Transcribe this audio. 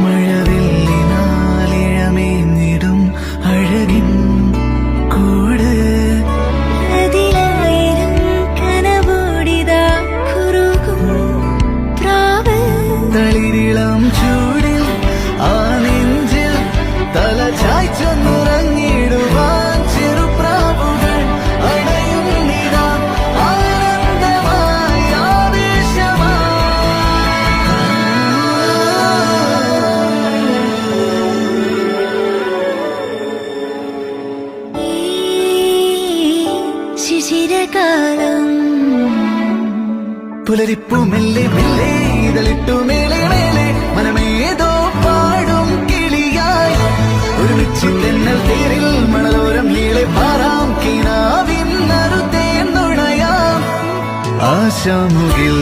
മഴവില്ലിനാലിഴമേഞ്ഞിടും അഴകിൻ കൂട് അതിലായിരം കനവോടിതാ കുറുകും പ്രാവ് തളിരിളം ചൂടിൽ ആ നെഞ്ചിൽ തല ചായ്ച്ചൊന്നുറങ്ങിടുവാൻ ചെറുപ്രാവുകൾ അണയുന്നിതാ ആനന്ദമായി ഈ ശിശിരകാലം പുലരിപ്പു മെല്ലെ മെല്ലെ ഇതളിട്ടു മേലെ മേലെ മനമേതോ പാടും കിളിയായി ഒരുമിച്ച് തെന്നൽ തേരിൽ മണലോരം നീളെ പാറാം കിനാവിൻ നറുതേ നുണയാം ആശാമുകിൽ